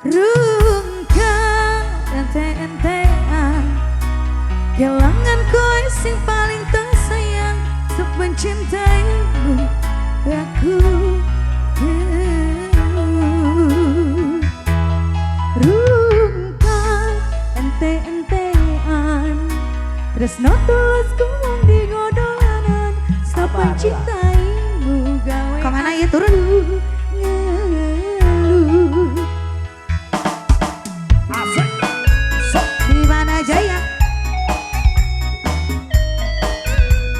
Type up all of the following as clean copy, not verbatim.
Rungkang ente-entean kelangan kowe sing paling tersayang untuk mencintaimu aku. Rungkang ente-entean tresno tulus kumong di godolanan stop mencintaimu gawe. Kemana ya turun?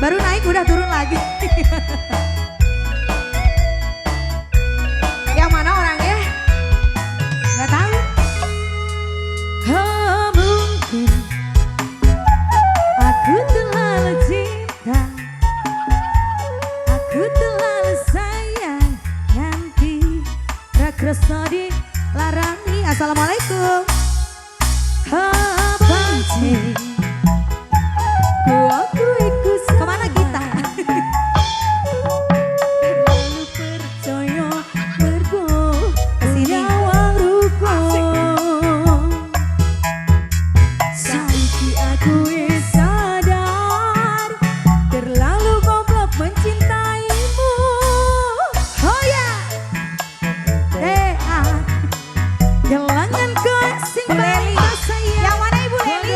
Baru naik udah turun lagi. Yang mana orangnya? Gak tahu. Oh mungkin aku terlalu cinta, aku terlalu sayang, nanti rakrasa dilarani. Assalamualaikum. Oh pancing aku ikut kemana kita? Terlalu percaya mergo kesini ruko sampai aku sadar terlalu goblok mencintaimu. Oh ya, kelangan kau sing paling sayang. Yang mana Ibu Leli?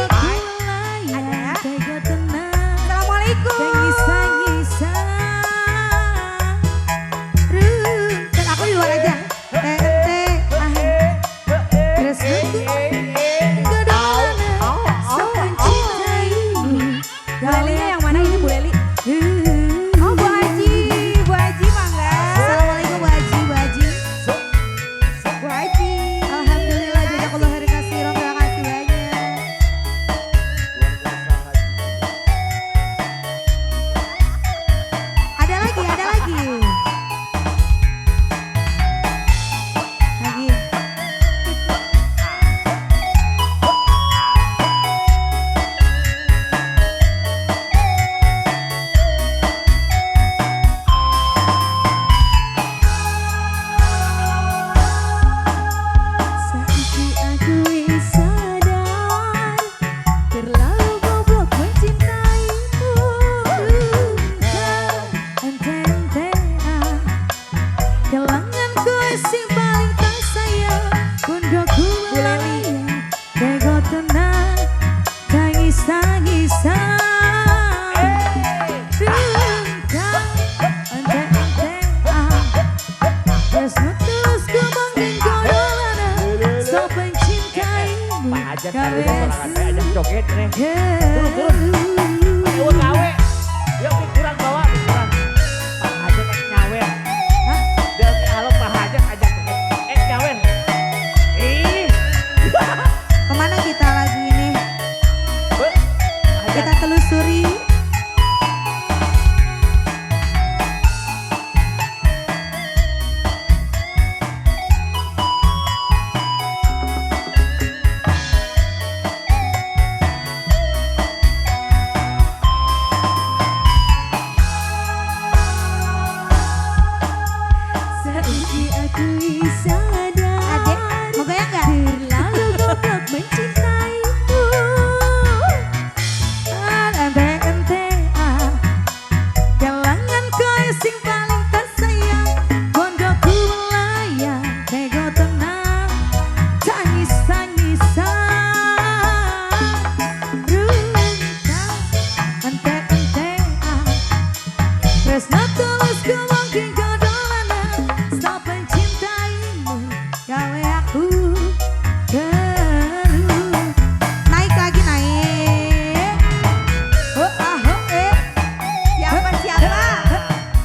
Aku di luar aja. Lelinya yang mana ini Bu Leli? Oh Bu Haji, Bu Haji mangga. Assalamualaikum Bu Haji, Bu Haji. Bu Haji. Alhamdulillah jazakallahu khairan katsiran, terima kasih banyak. Ada lagi, ada lagi. Lagi. Saiki aku sadar terlalu goblok mencintaimu. Ente-entean kelangan kowe sing paling tersayang, kondoku melayang bego tenang tangis-tangisan. Rungkang ente-entean tresno tulus kumong ning godolanan stop mencintaimu Ajak kali ponakan saya ajak joget nih. Turun. Ayo gawe. Yuk pikuran bawa pikuran. Pak Hajat nyawer. Hah? Dia kalau Pak Hajat ajak joget. Nyawer. Ih. Kemana kita lagi ini? Pak Hajat. Kita telusuri. Saiki aku sadar. Adek, mau goyang gak? Terlalu goblok mencintaimu. Ente-entean kelangan kowe sing paling tersayang, kondoku melayang bego tenang tangis-tangisan. Rungkang ente-entean tresno tulus kumong ning godolanan stop mencintaimu gawe aku keruh. Naik lagi naik. Siapa?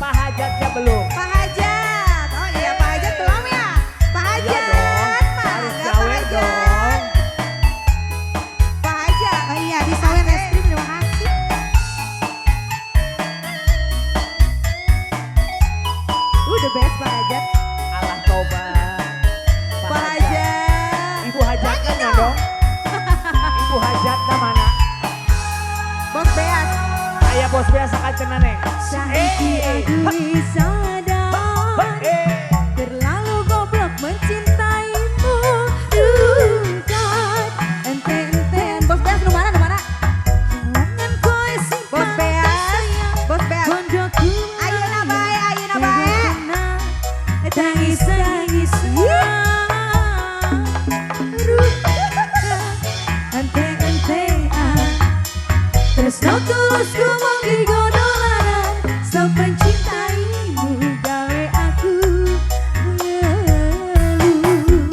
Pak Hajatnya belum. Pak Hajat. Oh iya Pak Hajat belum ya? Pak Iya Hajat. dong. Harus Mangga, Pak gawe Hajat. dong. Pak Hajat. Oh iya di sawen es krim, terima kasih. The best Pak Hajat. Allah tobat. Pak Hajat. Ibu Hajatnya dong. Ibu Hajatnya mana? Bos Beas. Ayah bos biasa kan cenah neng. Saiki aku sadar terlalu goblok mencintaimu. tangis ente-entean tresno tulus ku mung digodolaran sok mencintaimu gawe aku ngeluh.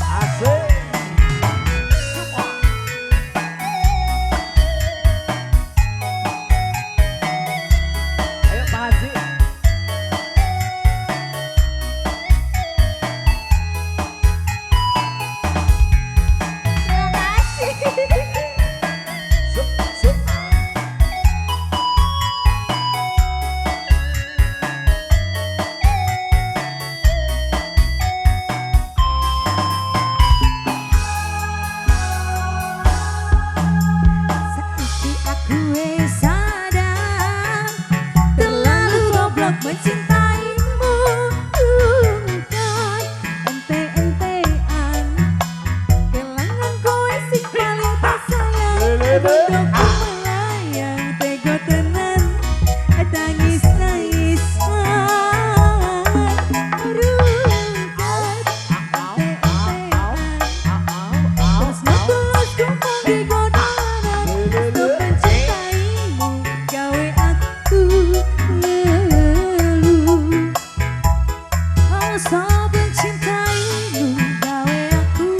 Asik. Semua. Ayo Pak Haji. Terima kasih. Sup, sup. Saiki aku wis sadar terlalu goblok mencintaimu bukan ente-entean kelangan kowe sing paling tak sayang pondokku melayang tego tenan tangis tangisan rukat ente-entean tresno tulus ku mung digodolaran sok mencintaimu gawe aku ngeluh. Oh, sok mencintaimu gawe aku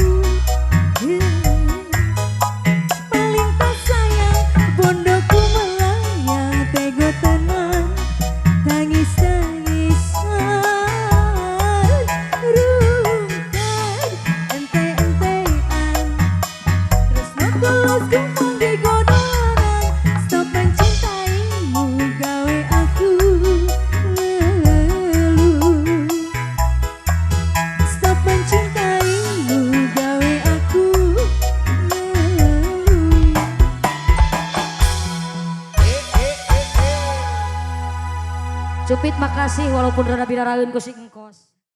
paling tak sayang pondokku melayang tego tenan tangis tangisan rungkat ente-entean tresno tulus ku mung digodolaran stop mencintaimu gawe aku ngeluh. Stop mencintaimu gawe aku ngeluh. Cupit makasih walaupun rada bidaraeun ku si engkos.